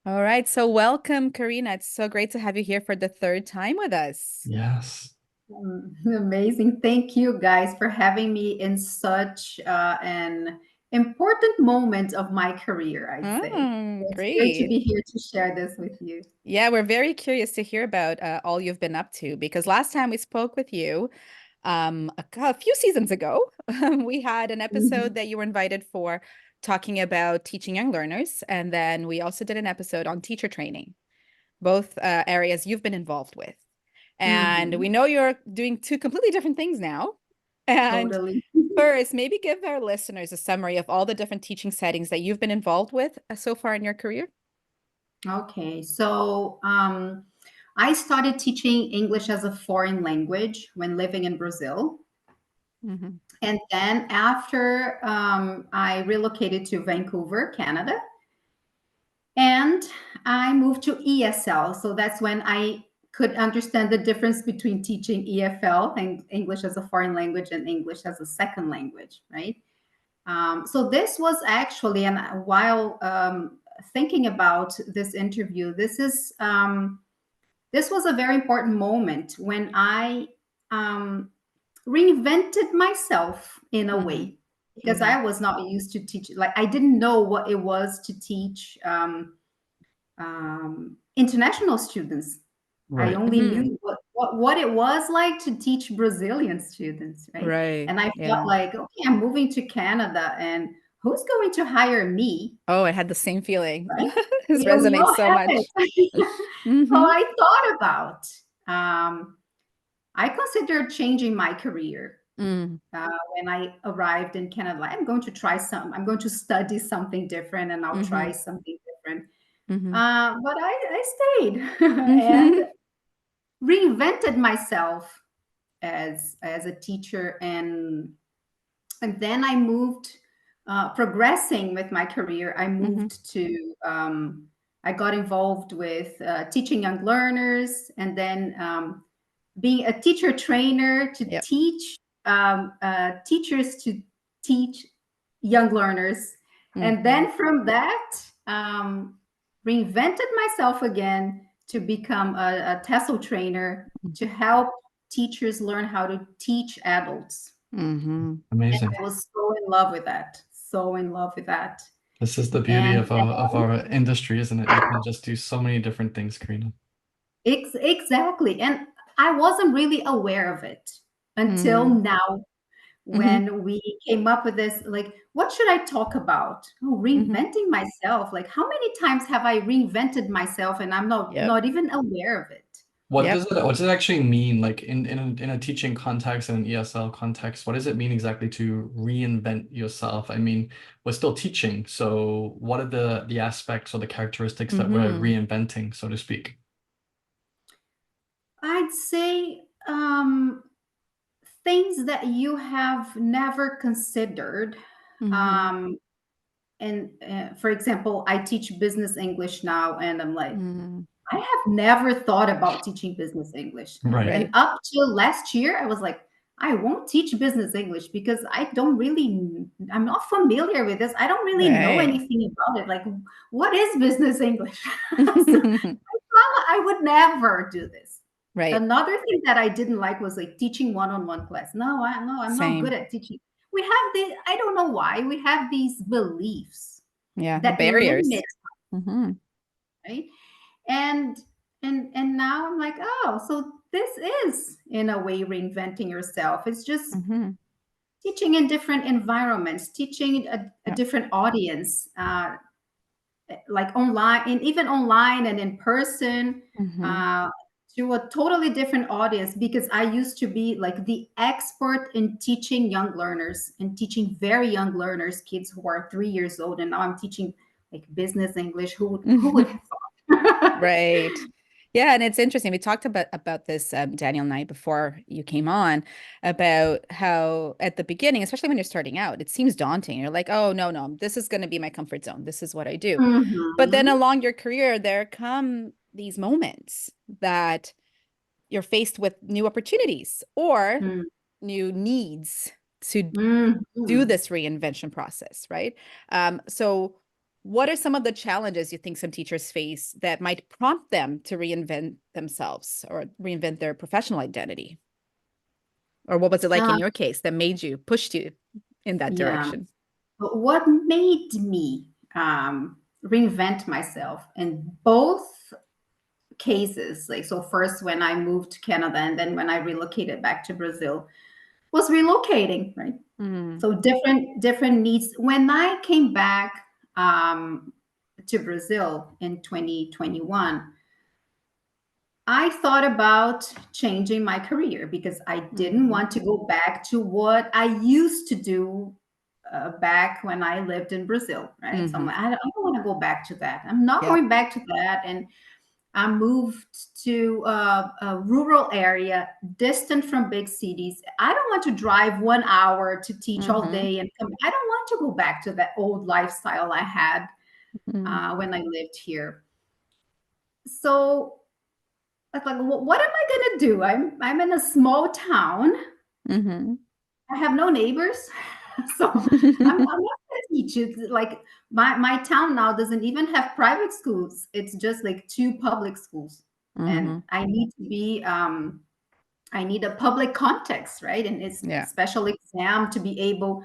All right. So welcome, Carina. It's so great to have you here for the third time with us. Yes. Amazing. Thank you guys for having me in such an important moment of my career, I'd say. It's great to Great. be here to share this with you. Yeah, we're very curious to hear about all you've been up to because last time we spoke with you, a few seasons ago, we had an episode Mhm. that you were invited for talking about teaching young learners, and then we also did an episode on teacher training, both areas you've been involved with. And we Mhm. know you're doing two completely different things now. And Totally. first, maybe give our listeners a summary of all the different teaching settings that you've been involved with so far in your career. Okay, so I started teaching English as a foreign language when living in Brazil. Hmm. And then after I relocated to Vancouver, Canada, and I moved to ESL. So that's when I could understand the difference between teaching EFL and English as a foreign language and English as a second language, right? So this was actually, and while thinking about this interview, this was a very important moment when I um, reinvented myself in a Hmm. way because Hmm. I was not used to teach. Like I didn't know what it was to teach international students. I Right. only Hmm. knew what it was like to teach Brazilian students, right? Right. And I felt Yeah. like, okay, I'm moving to Canada, and who's going to hire me, Oh, I had the same feeling. right? This We resonates all so have much. it. So Hmm. I thought about, um, I considered changing my career Mm. when I arrived in Canada. Like, I'm going to study something different and I'll try Hmm. something different. Hmm. But I stayed and Hmm. reinvented myself as a teacher, and then I moved, progressing with my career. I Hmm. moved to I got involved with teaching young learners, and then being a teacher trainer to Yep. teach teachers to teach young learners, and Hmm. then from that reinvented myself again to become a TESOL trainer to help teachers learn how to teach adults. Hmm. And Amazing. I was so in love with that, so in love with that. This is the beauty And of our industry, isn't it? You can just do so many different things, Karina. exactly. And I wasn't really aware of it until Hmm. now Hmm. when we came up with this, like, what should I talk about? Oh, Hmm. reinventing myself. Like, how many times have I reinvented myself and I'm Yep. not even aware of it? Yep. What does it actually mean, like in a teaching context and an ESL context? What does it mean exactly to reinvent yourself? I mean, we're still teaching, so what are the aspects or the characteristics that we're Hmm. reinventing, so to speak? I'd say things that you have never considered. Hmm. Um, and for example, I teach business English now, and I'm like, Hmm. I have never thought about teaching business English. Right. And Right. up till last year, I was like, I won't teach business English because I'm not familiar with this. I don't really know Right. anything about it. Like, what is business English? So I would never do this. Right. Another thing that I didn't like was like teaching one-on-one class. No, I'm not good Same. at teaching. We have I don't know why we have these beliefs Yeah. The that barriers. limit, Hmm. right? And and now I'm like, oh, so this is in a way reinventing yourself. It's just Hmm. teaching in different environments, teaching a Yeah. different audience, like online, and even online and in person, Hmm. uh, to a totally different audience, because I used to be like the expert in teaching young learners and teaching very young learners, kids who are 3 years old, and now I'm teaching like business English. Who would have thought? Right. Yeah, and it's interesting. We talked about this, Daniel and I, before you came on, about how at the beginning, especially when you're starting out, it seems daunting. You're like, oh, no, no, this is going to be my comfort zone. This is what I do. But then Mhm. along your career, there come these moments that you're faced with new opportunities or Mm. new needs to do Mhm. this reinvention process, right? So What are some of the challenges you think some teachers face that might prompt them to reinvent themselves or reinvent their professional identity? Or what was it like in Uh, your case that made you, pushed you in that yeah. direction? But what made me reinvent myself in both cases, like, so first when I moved to Canada and then when I relocated back to Brazil, was relocating, right? Mm, So different needs. When I came back to Brazil in 2021, I thought about changing my career because I didn't mhm, want to go back to what I used to do back when I lived in Brazil, right? So I'm mhm. like, I don't want to go back to that. I'm not Yep. going back to that. And I moved to a rural area, distant from big cities. I don't want to drive 1 hour to teach all Mhm, day and come. I don't want to go back to that old lifestyle I had mhm, when I lived here. So I was like, what am I gonna do? I'm in a small town. mhm. I have no neighbors, so I'm not gonna teach. It's like my town now doesn't even have private schools. It's just like two public schools, and Mhm. I need to be I need a public context, right? And it's Yeah, special exam to be able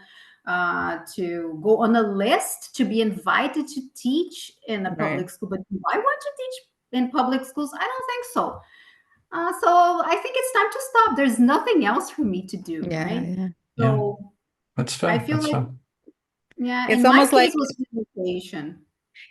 to go on a list to be invited to teach in a right. public school. But do I want to teach in public schools? I don't think so. So I think it's time to stop. There's nothing else for me to do, Yeah, right? yeah. Yeah, So that's I fair. feel That's like, fair. yeah, It's in my almost case like, was relocation.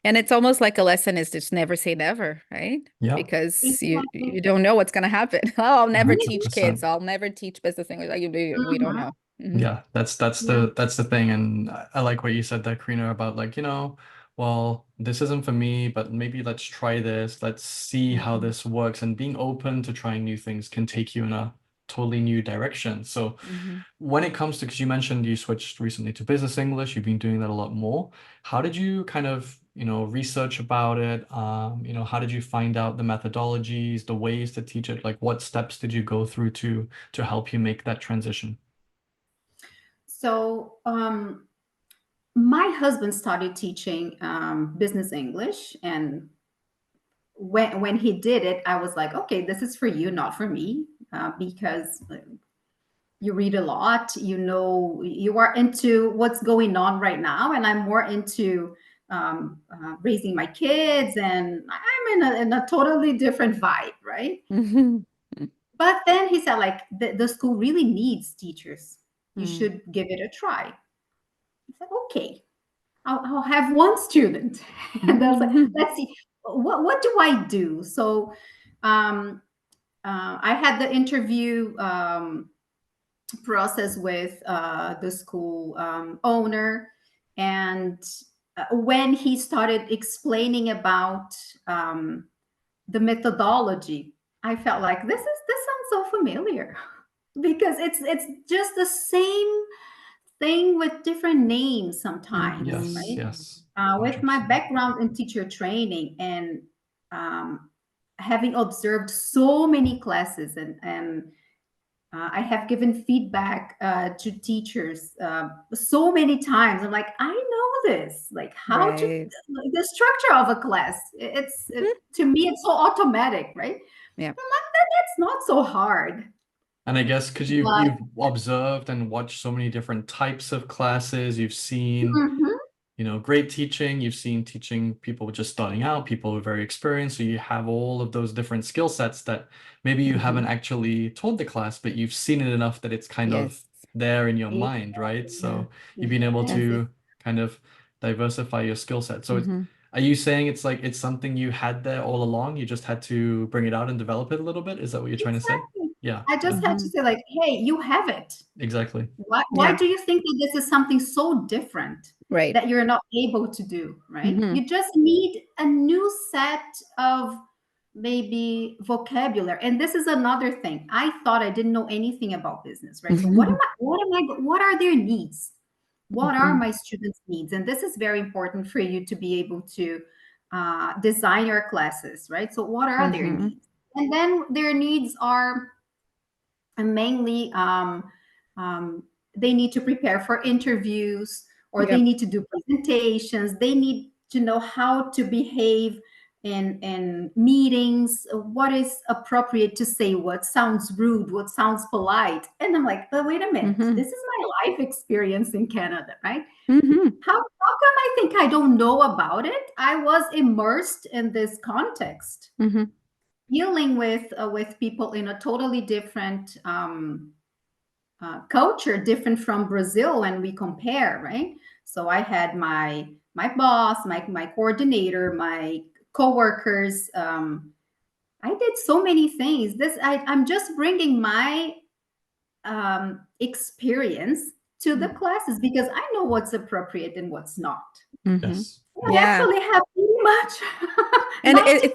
and it's almost like a lesson is just never say never, right? Yeah, Because you Exactly. don't know what's going to happen. Oh, I'll never teach kids. 100%. I'll never teach business English. Like, we don't Mhm. know. Hmm. Yeah, that's Yeah. the thing, and I like what you said there, Karina, about like, well, this isn't for me, but maybe let's try this. Let's see how Hmm. this works, and being open to trying new things can take you in a totally new direction. So Hmm. when it comes to, because you mentioned you switched recently to business English, you've been doing that a lot more. How did you kind of, research about it? How did you find out the methodologies, the ways to teach it? Like what steps did you go through to help you make that transition? So my husband started teaching business English, and when he did it, I was like, okay, this is for you, not for me, because you read a lot, you are into what's going on right now, and I'm more into raising my kids, and I'm in a totally different vibe, right? Hmm. But then he said, like, the school really needs teachers. You Hmm. should give it a try. I said, okay, I'll have one student. And I was like, Hmm. let's see, what do I do? So um, I had the interview process with the school owner. And when he started explaining about the methodology, I felt like this sounds so familiar because it's just the same thing with different names sometimes, Yes, right? yes, With my 100%. background in teacher training and um, having observed so many classes, and I have given feedback to teachers so many times. I'm like, I know this, like how to Right. like the structure of a class. To me, it's so automatic, right? Yeah. I'm like, that's not so hard. And I guess because you've But observed and watched so many different types of classes, you've seen, mhm, great teaching, you've seen teaching people just starting out, people who are very experienced. So you have all of those different skill sets that maybe you Hmm. haven't actually taught the class, but you've seen it enough that it's kind of Yes. there in your mind, right? exactly, Yeah. So you've been able Yeah. exactly. to kind of diversify your skill set. So Hmm. are you saying it's like it's something you had there all along? You just had to bring it out and develop it a little bit? Is that what you're trying to say? Exactly. Yeah, I just had to Hmm. say, like, hey, you have it. exactly. Why Yeah. do you think that this is something so different Right. that you're not able to do, right? Hmm. You just need a new set of maybe vocabulary. And this is another thing. I thought I didn't know anything about business, right? So Hmm. what are their needs? What are Hmm. my students' needs? And this is very important for you to be able to design your classes, right? So what are their Hmm. needs? And then their needs are mainly they need to prepare for interviews, or they Yep. need to do presentations. They need to know how to behave in meetings, what is appropriate to say, what sounds rude, what sounds polite. And I'm like, oh, wait a minute, this is my life experience in Canada, right? How come I think I don't know about it? I was immersed in this context, dealing with people in a totally different culture, different from Brazil when we compare, right? So I had my boss, my coordinator, my coworkers. I did so many things. I'm just bringing my experience to the classes because I know what's appropriate and what's not. Yes. I actually have pretty much And 90% of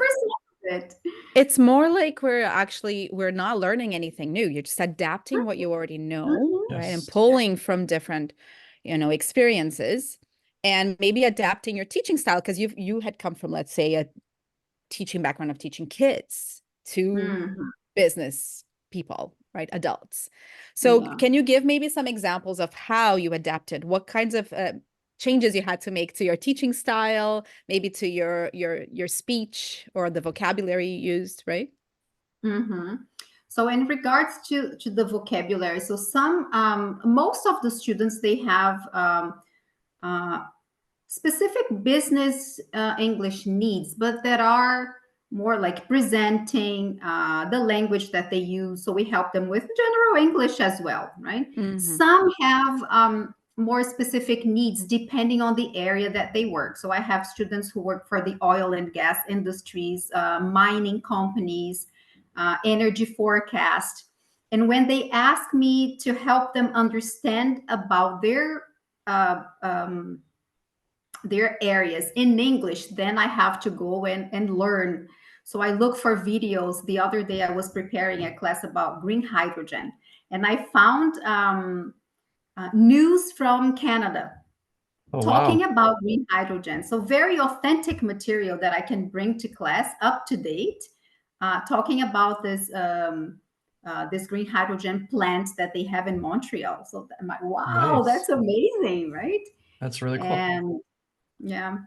it. it's more like we're not learning anything new. You're just adapting what you already know, right? And Yes. pulling from different, experiences, and maybe adapting your teaching style because you had come from, let's say, a teaching background of teaching kids to business people, right? Adults. So Yeah. can you give maybe some examples of how you adapted? What kinds of changes you had to make to your teaching style, maybe to your speech or the vocabulary you used, right? So in regards to the vocabulary, so most of the students, they have specific business English needs, but that are more like presenting the language that they use. So we help them with general English as well, right? Some have more specific needs depending on the area that they work. So I have students who work for the oil and gas industries, mining companies, energy forecast. And when they ask me to help them understand about their areas in English, then I have to go and learn. So I look for videos. The other day I was preparing a class about green hydrogen, and I found news from Canada talking about green hydrogen. So very authentic material that I can bring to class, up to date, talking about this green hydrogen plant that they have in Montreal. So I'm like, wow, that's amazing, right? That's really cool. And yeah.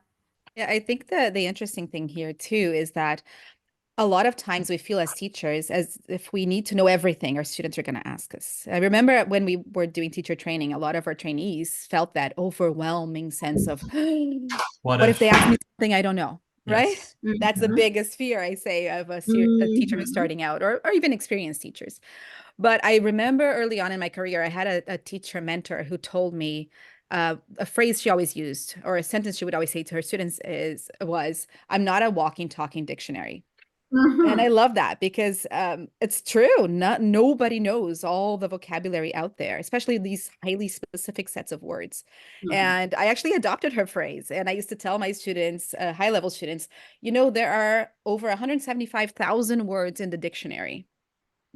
Yeah, I think the interesting thing here too is that a lot of times we feel as teachers as if we need to know everything our students are going to ask us. I remember when we were doing teacher training, a lot of our trainees felt that overwhelming sense of, what if they ask me something I don't know, right? Yes. That's the biggest fear, I say, of a teacher who's starting out, or even experienced teachers. But I remember early on in my career, I had a teacher mentor who told me a phrase she always used, or a sentence she would always say to her students was, "I'm not a walking, talking dictionary." And I love that because it's true. Nobody knows all the vocabulary out there, especially these highly specific sets of words. And I actually adopted her phrase. And I used to tell my students, high-level students, there are over 175,000 words in the dictionary.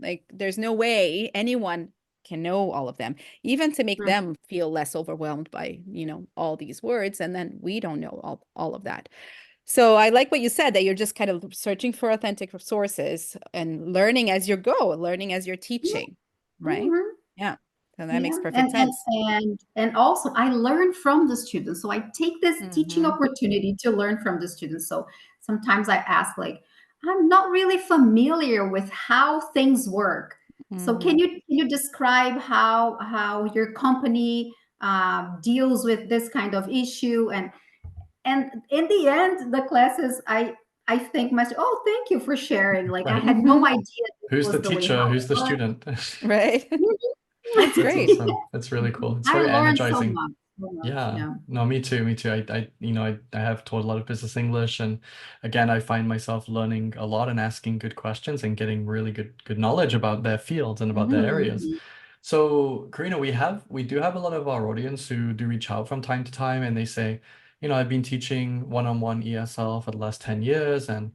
Like, there's no way anyone can know all of them, even to make them feel less overwhelmed by, all these words. And then we don't know all of that. So I like what you said, that you're just kind of searching for authentic sources and learning as you go, learning as you're teaching, right? Yeah. So that makes perfect sense. And also I learn from the students. So I take this teaching opportunity to learn from the students. So sometimes I ask, like, I'm not really familiar with how things work. So can you describe how your company deals with this kind of issue? And in the end, the classes, I thank myself. Oh, thank you for sharing. Like, I had no idea this Who's was the the way teacher? how Who's it the worked. student? Right. That's That's great. awesome. That's really cool. It's I very learned so energizing. much. So much. Yeah. No, me too. Me too. I have taught a lot of business English, and again, I find myself learning a lot and asking good questions and getting really good knowledge about their fields and about their areas. So, Karina, we do have a lot of our audience who do reach out from time to time, and they say, I've been teaching one-on-one ESL for the last 10 years, and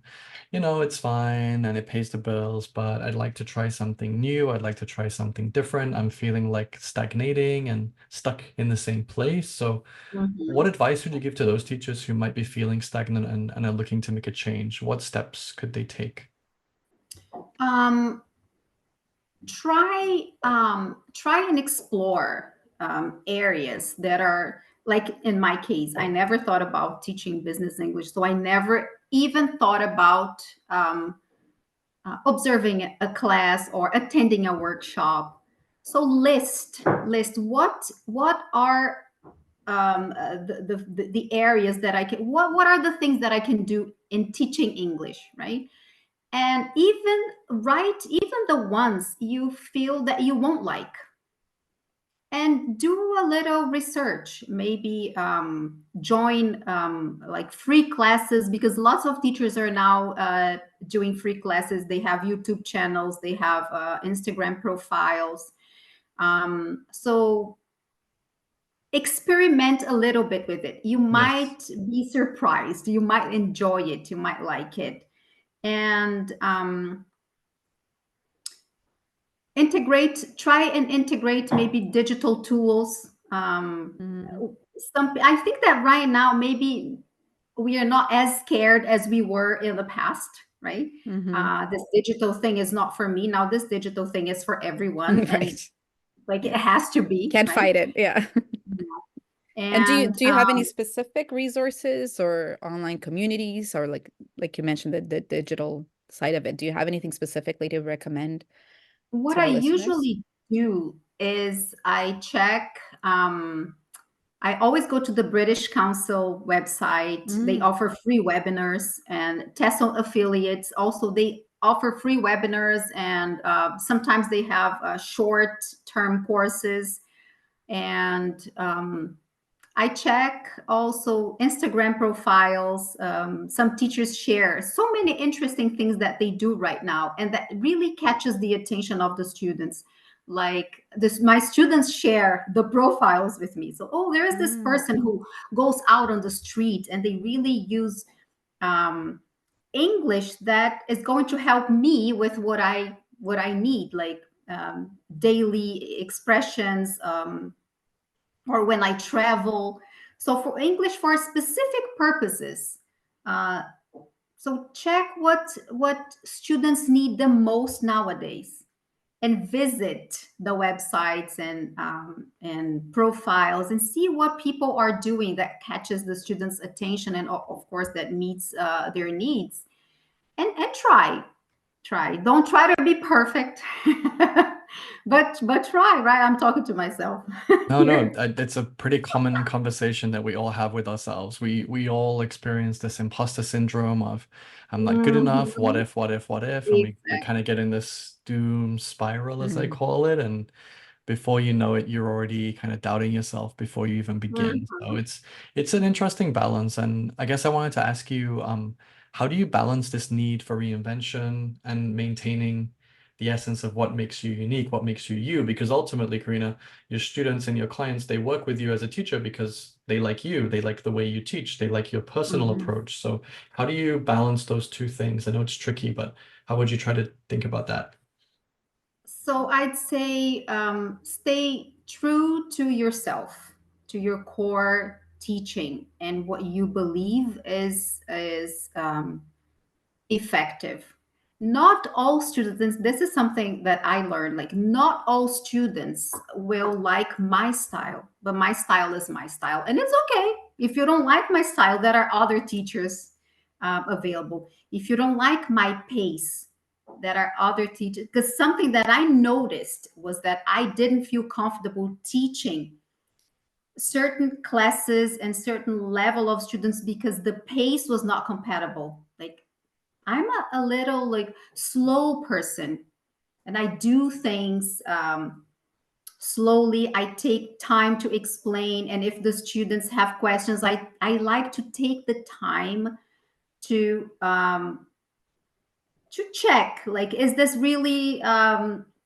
it's fine and it pays the bills, but I'd like to try something new. I'd like to try something different. I'm feeling like stagnating and stuck in the same place. So what advice would you give to those teachers who might be feeling stagnant and are looking to make a change? What steps could they take? Try and explore areas that are like in my case, I never thought about teaching business English. So I never even thought about observing a class or attending a workshop. So list what are the areas that I can, what are the things that I can do in teaching English, right? And even write even the ones you feel that you won't like, and do a little research. Maybe join like free classes, because lots of teachers are now doing free classes. They have YouTube channels, they have Instagram profiles. So experiment a little bit with it. You Yes. might be surprised, you might enjoy it, you might like it. And try and integrate maybe digital tools. I think that right now maybe we are not as scared as we were in the past, right? This digital thing is not for me now, this digital thing is for everyone. And Right. like, it Yeah. has to be, Can't right? fight it. Yeah. And And do you have any specific resources or online communities, or like you mentioned the digital side of it? Do you have anything specifically to recommend what to I our listeners? usually do is I check. I always go to the British Council website. They Mm, offer free webinars, and TESOL affiliates also, they offer free webinars, and sometimes they have short-term courses. And I check also Instagram profiles. Some teachers share so many interesting things that they do right now, and that really catches the attention of the students. Like this, my students share the profiles with me. So, oh, there is this mm, person who goes out on the street, and they really use um, English that is going to help me with what I need, like daily expressions. Or when I travel. So for English for specific purposes. Uh, so check what students need the most nowadays, and visit the websites and profiles, and see what people are doing that catches the students' attention, and of course that meets their needs. And try. Don't try to be perfect, but try. Right? I'm talking to myself No, no, here. it's a pretty common conversation that we all have with ourselves. We all experience this imposter syndrome of I'm not good enough, what Mhm. if, what if, what if, and we kind of Exactly. get in this doom spiral, as I mm, call it, and before you know it, you're already kind of doubting yourself before you even begin. So Mhm. it's an interesting balance. And I guess I wanted to ask you, how do you balance this need for reinvention and maintaining the essence of what makes you unique, what makes you you? Because ultimately, Karina, your students and your clients, they work with you as a teacher because they like you, they like the way you teach, they like your personal Mhm. approach. So how do you balance those two things? I know it's tricky, but how would you try to think about that? So I'd say stay true to yourself, to your core teaching, and what you believe is effective. Not all students, this is something that I learned, like not all students will like my style, but my style is my style. And it's okay. If you don't like my style, there are other teachers available. If you don't like my pace, there are other teachers. Because something that I noticed was that I didn't feel comfortable teaching certain classes and certain level of students because the pace was not compatible. Like I'm a little like slow person, and I do things slowly. I take time to explain, and if the students have questions, I like to take the time to check, like, is this really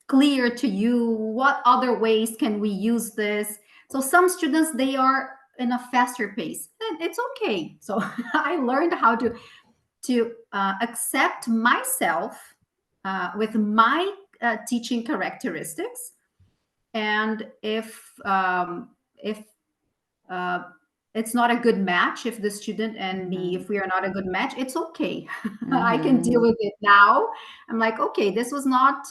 clear to you? What other ways can we use this? So some students, they are in a faster pace, and it's okay. So I learned how to accept myself with my teaching characteristics. And if uh, it's not a good match, if the student and me, mm-hmm, if we are not a good match, it's okay. I can deal mm-hmm, with it now. I'm like, okay, this was not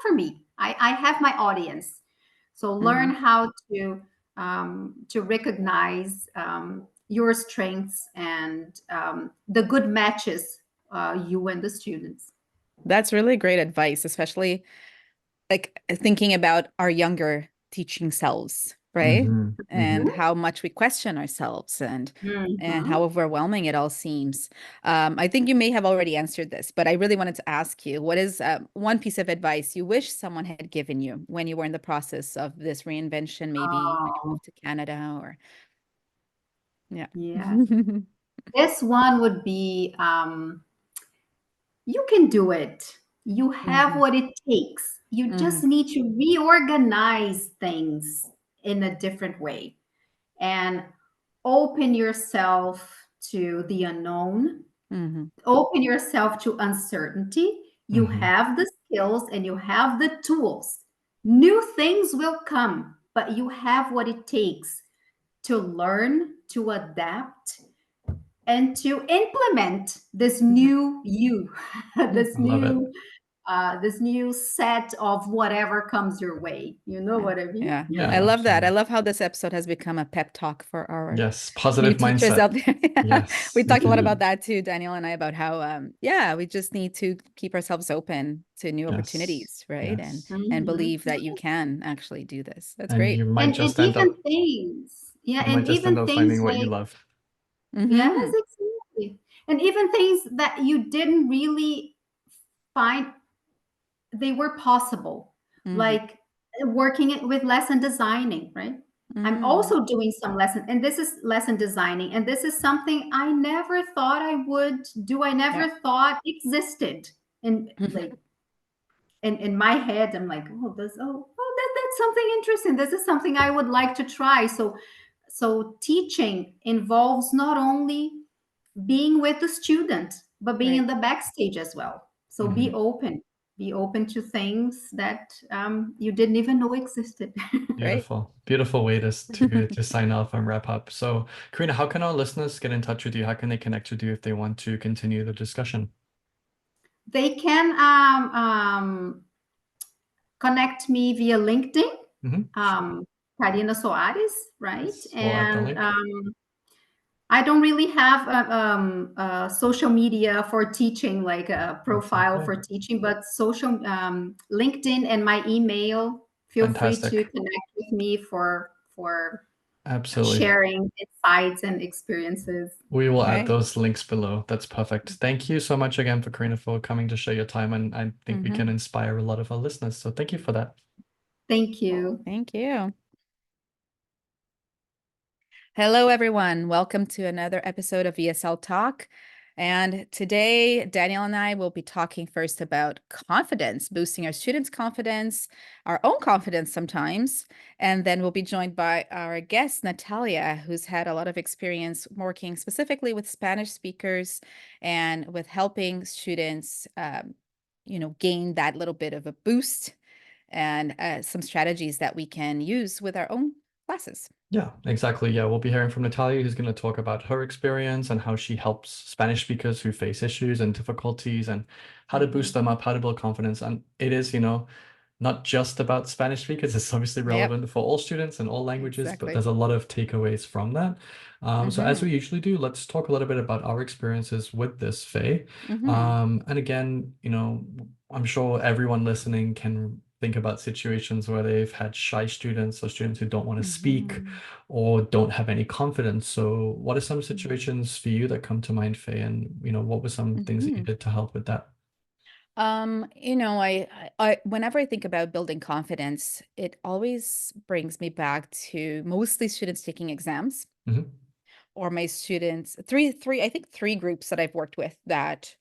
for me. I have my audience. So learn mm-hmm, how to to recognize your strengths and the good matches you and the students. That's really great advice, especially like thinking about our younger teaching selves, right? Mm-hmm. Mm-hmm. And how much we question ourselves and Mhm. how overwhelming it all seems. I think you may have already answered this, but I really wanted to ask you, what is one piece of advice you wish someone had given you when you were in the process of this reinvention, maybe when you Oh, moved to Canada or yeah. yes. This one would be you can do it. You have Mhm. what it takes. You just Mhm. need to reorganize things in a different way and open yourself to the unknown, Mhm. open yourself to uncertainty. You Mm-hmm. have the skills and you have the tools. New things will come, but you have what it takes to learn, to adapt, and to implement this Mhm. new you, Mhm. this I love it. new set of whatever comes your way. You know Yeah. what I mean? Yeah. Yeah, I love that. I absolutely. love how this episode has become a pep talk for our Yes, new positive teachers mindset. out there. Yeah. Yes, We we talked a can lot do about it. that too, Daniel and I, about how yeah, we just need to keep ourselves open to new Yes, opportunities, right? yes. And Mhm. believe that you can actually do this. That's And great. you might And just end up yeah, you might and just end even up things finding what you like love. yes, Mm-hmm. exactly. And even things that you didn't really find they were possible, Mm-hmm. like working with lesson designing, right? I'm Mm-hmm. also doing some lesson, and this is lesson designing, and this is something I never thought I would do. I Yeah. never thought existed. And like in my head, I'm like, that's something interesting. This is something I would like to try. So teaching involves not only being with the student, but being Right. in the backstage as well. So Hmm. be open to things that you didn't even know existed. Right. Beautiful, beautiful way to sign off and wrap up. So, Karina, how can our listeners get in touch with you? How can they connect with you if they want to continue the discussion? They can connect me via LinkedIn, Sure. Carina Soares, right? Yes, we'll add the And link. I don't really have a social media for teaching, like a That's profile okay. for teaching, but social LinkedIn and my email. Feel free to Fantastic. connect with me for Absolutely. sharing insights and experiences. We will add Right. those links below. That's perfect. Thank you so much again for Karina for coming to share your time, and I think we Mm-hmm. can inspire a lot of our listeners. So thank you for that. Thank you. Thank you. Hello, everyone. Welcome to another episode of ESL Talk. And today, Daniel and I will be talking first about confidence, boosting our students' confidence, our own confidence sometimes. And then we'll be joined by our guest, Natalia, who's had a lot of experience working specifically with Spanish speakers and with helping students, gain that little bit of a boost and some strategies that we can use with our own classes. Yeah, exactly. Yeah, we'll be hearing from Natalia, who's going to talk about her experience and how she helps Spanish speakers who face issues and difficulties and how to boost them up, how to build confidence. And it is, not just about Spanish speakers. It's obviously Yep, relevant for all students and all languages, but exactly. there's a lot of takeaways from that. So as Mm-hmm. we usually do, let's talk a little bit about our experiences with this, Faye. Mm-hmm. And again, I'm sure everyone listening can think about situations where they've had shy students or students who don't want to speak Mm-hmm. or don't have any confidence. So what are some situations for you that come to mind, Faye? And, what were some things that you Mm-hmm. did to help with that? Whenever I think about building confidence, it always brings me back to mostly students taking exams Hmm. or my students, I think three groups that I've worked with that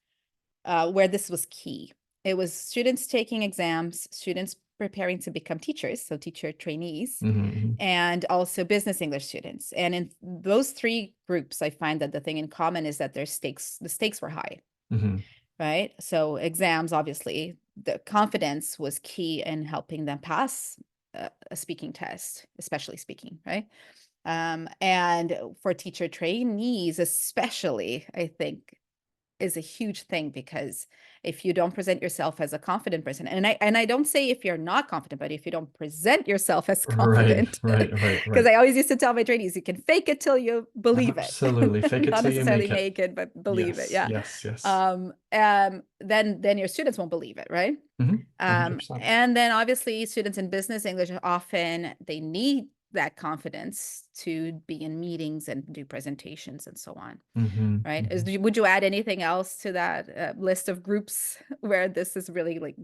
where this was key. It was students taking exams, students preparing to become teachers, so teacher trainees, Hmm. and also business English students. And in those three groups, I find that the thing in common is that the stakes were high, Hmm. right? So exams, obviously, the confidence was key in helping them pass a speaking test, especially speaking, right? And for teacher trainees, especially, I think is a huge thing, because if you don't present yourself as a confident person, and I don't say if you're not confident, but if you don't present yourself as Right, confident, right, right, because right. I always used to tell my trainees, you can fake it till you believe it, Absolutely. Fake it not till you necessarily make it. make it, but believe it. Yes, Yeah. yes, yes. Then your students won't believe it, right? 100%. And then obviously students in business English often they need that confidence to be in meetings and do presentations and so on, right? Would you add anything else to that list of groups where this is really like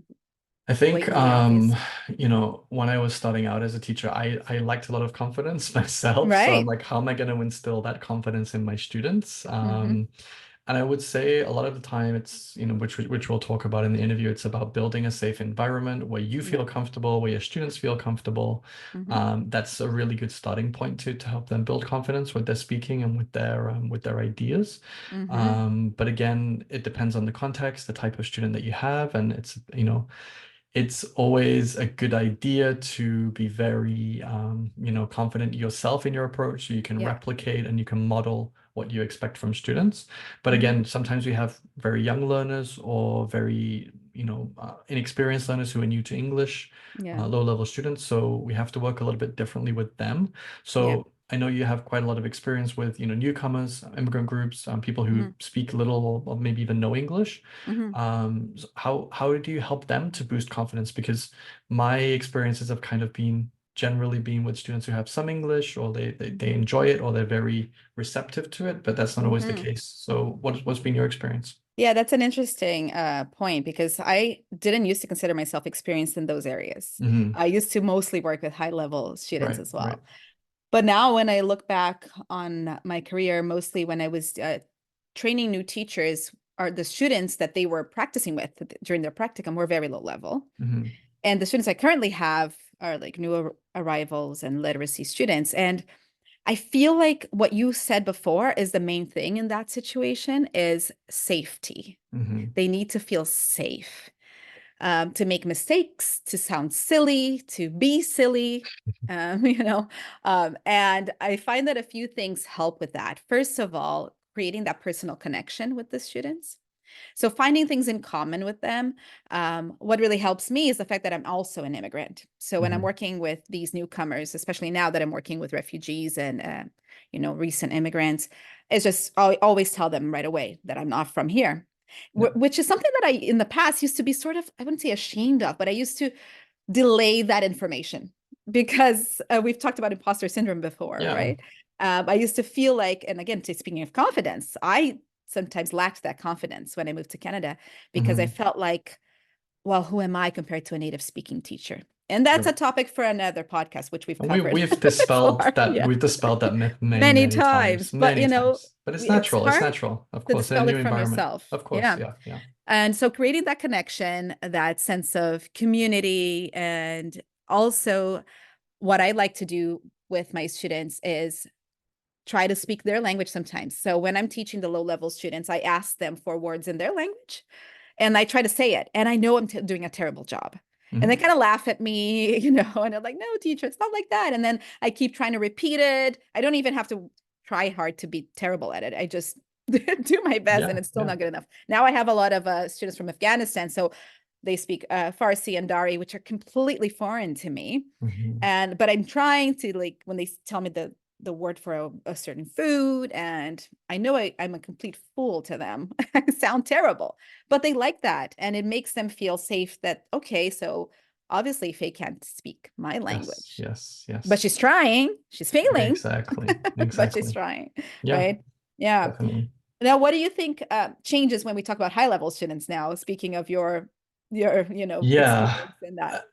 I think, blatantly obvious? when I was starting out as a teacher, I lacked a lot of confidence myself. So I'm Right. like, how am I going to instill that confidence in my students? Mm-hmm. And I would say a lot of the time it's, which we'll talk about in the interview, it's about building a safe environment where you feel Yeah. comfortable, where your students feel comfortable. Mm-hmm. That's a really good starting point to help them build confidence with their speaking and with their ideas. Mm-hmm. But again, it depends on the context, the type of student that you have, and it's always a good idea to be very, confident yourself in your approach, so you can Yeah. replicate and you can model what you expect from students. But Mm-hmm. again, sometimes we have very young learners or very, inexperienced learners who are new to English, Yeah. low-level students. So we have to work a little bit differently with them. Yeah. So I know you have quite a lot of experience with, newcomers, immigrant groups, people who Mm-hmm. speak little or maybe even no English. Mm-hmm. So how do you help them to boost confidence? Because my experiences have kind of generally been with students who have some English, or they enjoy it, or they're very receptive to it, but that's not always the Mm-hmm. case. So what's been your experience? Yeah, that's an interesting point, because I didn't used to consider myself experienced in those areas. I used to mostly work with high level students Right, as right. well. But now when I look back on my career, mostly when I was training new teachers, are the students that they were practicing with during their practicum were very low level. And the students I currently have are like new arrivals and literacy students. And I feel like what you said before is the main thing in that situation is safety. They need to feel safe, to make mistakes, to sound silly, to be silly, um, you know. And I find that a few things help with that. First of all, creating that personal connection with the students. So finding things in common with them. What really helps me is the fact that I'm also an immigrant. So when I'm working with these newcomers, especially now that I'm working with refugees and recent immigrants, it's just I always tell them right away that I'm not from here, Yeah. which is something that I in the past used to be sort of, I wouldn't say ashamed of, but I used to delay that information because we've talked about imposter syndrome before, Yeah. right? I used to feel like, and again, speaking of confidence, I sometimes lacked that confidence when I moved to Canada because I felt like, well, who am I compared to a native speaking teacher? And that's a Right. topic for another podcast, which we've And covered we've dispelled before. that Yeah, we've dispelled that myth many, many many times. times, But many times. But it's it's natural. It's hard natural, of to course, in a dispel new it from environment. yourself. Of course, Yeah. yeah, yeah. And so creating that connection, that sense of community, and also what I like to do with my students is try to speak their language sometimes. So when I'm teaching the low level students, I ask them for words in their language and I try to say it. And I know I'm doing a terrible job. And they kind of laugh at me, and they're like, no, teacher, it's not like that. And then I keep trying to repeat it. I don't even have to try hard to be terrible at it. I just do my best and Yeah, it's still yeah. not good enough. Now I have a lot of students from Afghanistan. So they speak Farsi and Dari, which are completely foreign to me. But I'm trying to, like, when they tell me the word for a certain food, and I know I'm a complete fool to them. I sound terrible, but they like that. And it makes them feel safe that, okay, so obviously Faye can't speak my Yes, language, yes, but yes. she's trying, she's failing, Exactly, but she's exactly. trying, Yeah, right? Yeah. definitely. Now, what do you think changes when we talk about high level students now, speaking of your Yeah. experience in that?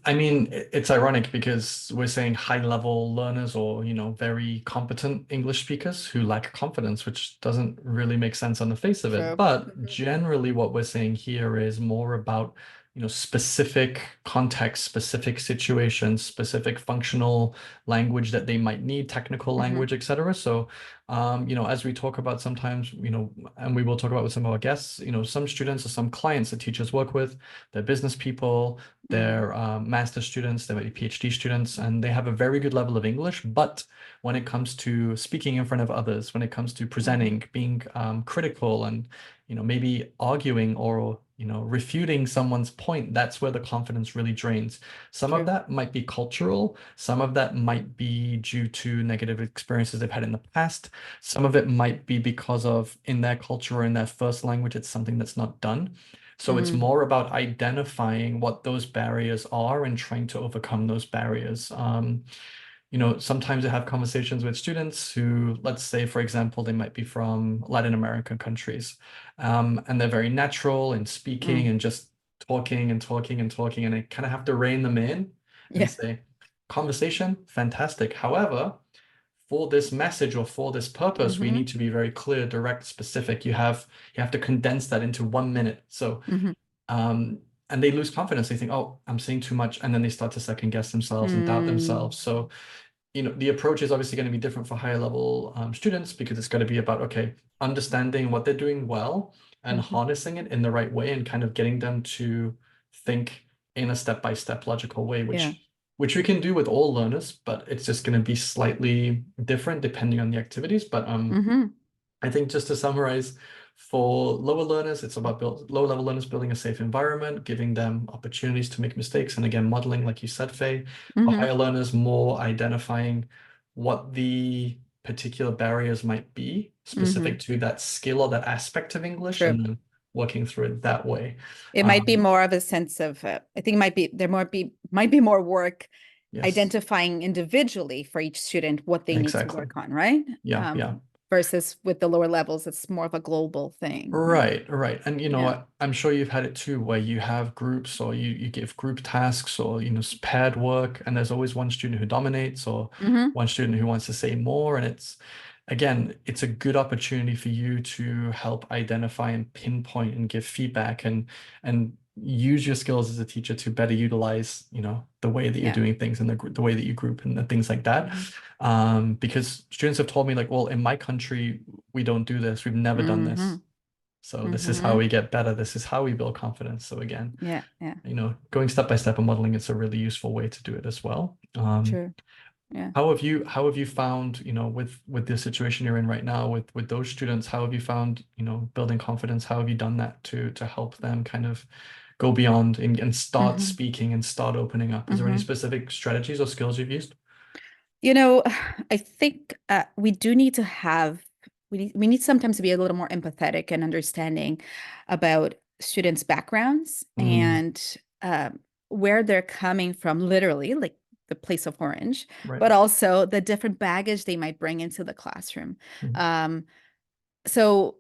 I mean, it's ironic because we're saying high level learners or, very competent English speakers who lack confidence, which doesn't really make sense on the face of it. True. But generally, what we're saying here is more about, specific context, specific situations, specific functional language that they might need, technical Hmm. language, etc. So As we talk about sometimes, and we will talk about with some of our guests, some students or some clients that teachers work with, they're business people, they're master students, they might be PhD students, and they have a very good level of English. But when it comes to speaking in front of others, when it comes to presenting, being critical and, maybe arguing or, refuting someone's point, that's where the confidence really drains. Some of True. that might be cultural. Some of that might be due to negative experiences they've had in the past. Some of it might be because of in their culture or in their first language, it's something that's not done. So it's more about identifying what those barriers are and trying to overcome those barriers. Sometimes I have conversations with students who, let's say, for example, they might be from Latin American countries, and they're very natural in speaking and just talking and talking and talking, and I kind of have to rein them in and Yeah. say, conversation, fantastic. However, for this message or for this purpose, we need to be very clear, direct, specific. You have to condense that into 1 minute. So, and they lose confidence. They think, oh, I'm saying too much, and then they start to second guess themselves and doubt themselves. So the approach is obviously going to be different for higher level students, because it's going to be about, okay, understanding what they're doing well and harnessing it in the right way and kind of getting them to think in a step-by-step logical way, which we can do with all learners, but it's just going to be slightly different depending on the activities. But I think just to summarize, for lower learners, it's about lower level learners building a safe environment, giving them opportunities to make mistakes, and again, modeling, like you said, Faye. For higher learners, more identifying what the particular barriers might be specific to that skill or that aspect of English, True. and then working through it that way. It might be more of a sense of, I think might be more work Yes, identifying individually for each student what they need to exactly. work on, right? Yeah. Versus with the lower levels, it's more of a global thing. Right. And you know Yeah. what? I'm sure you've had it too, where you have groups or you give group tasks or paired work, and there's always one student who dominates or one student who wants to say more. And it's a good opportunity for you to help identify and pinpoint and give feedback and use your skills as a teacher to better utilize, the way that you're doing things and the way that you group and things like that. Because students have told me, like, well, in my country, we don't do this. We've never done this. So this is how we get better. This is how we build confidence. So again, going step by step and modeling, it's a really useful way to do it as well. True. Yeah. How have you found, with the situation you're in right now with those students, how have you found, building confidence? How have you done that to help them kind of go beyond and start speaking and start opening up? Is there any specific strategies or skills you've used? I think we do need to have, we need sometimes to be a little more empathetic and understanding about students' backgrounds and where they're coming from, literally, like the place of orange, but also the different baggage they might bring into the classroom. So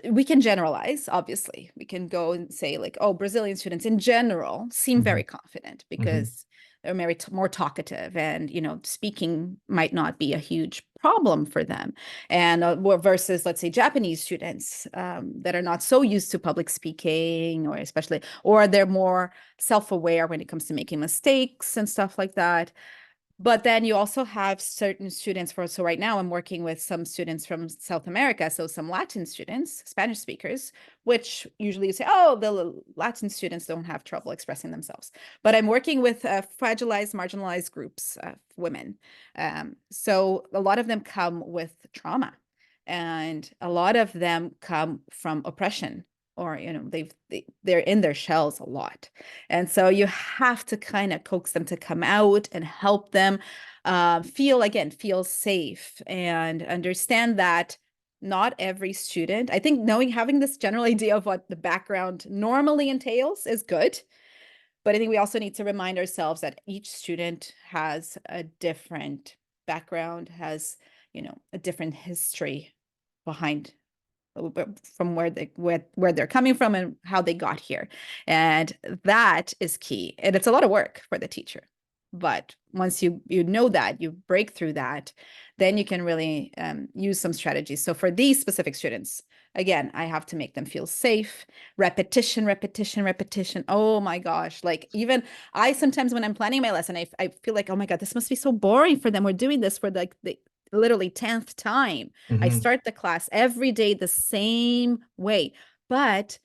we can generalize, obviously. We can go and say, like, oh, Brazilian students in general seem very confident because they're more talkative, and speaking might not be a huge problem for them, and versus, let's say, Japanese students that are not so used to public speaking, or they're more self-aware when it comes to making mistakes and stuff like that. But then you also have certain students so right now I'm working with some students from South America, so some Latin students, Spanish speakers, which usually you say, oh, the Latin students don't have trouble expressing themselves. But I'm working with fragilized, marginalized groups of women. So a lot of them come with trauma, and a lot of them come from oppression, or they're in their shells a lot, and so you have to kind of coax them to come out and help them feel safe and understand that not every student, I think, having this general idea of what the background normally entails is good, but I think we also need to remind ourselves that each student has a different background, has a different history behind from where they're coming from and how they got here. And that is key. And it's a lot of work for the teacher. But once you know that, you break through that, then you can really use some strategies. So for these specific students, again, I have to make them feel safe. Repetition. Oh my gosh. Like, even I sometimes, when I'm planning my lesson, I feel like, oh my God, this must be so boring for them. We're doing this for literally 10th time. I start the class every day the same way, but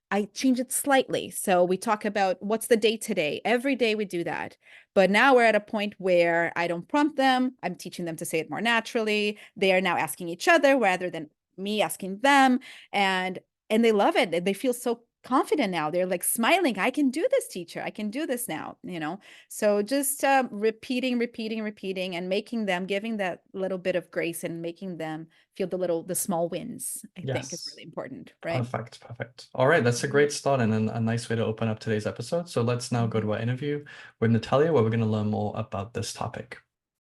I change it slightly. So we talk about what's the day today. Every day we do that. But now we're at a point where I don't prompt them. I'm teaching them to say it more naturally. They are now asking each other rather than me asking them. And they love it. They feel so confident now. They're like smiling. I can do this, teacher. I can do this now, you know? So just repeating, and making them, giving that little bit of grace and making them feel the small wins, I think is really important, right? Perfect. All right, that's a great start and a nice way to open up today's episode. So let's now go to our interview with Natalia, where we're going to learn more about this topic.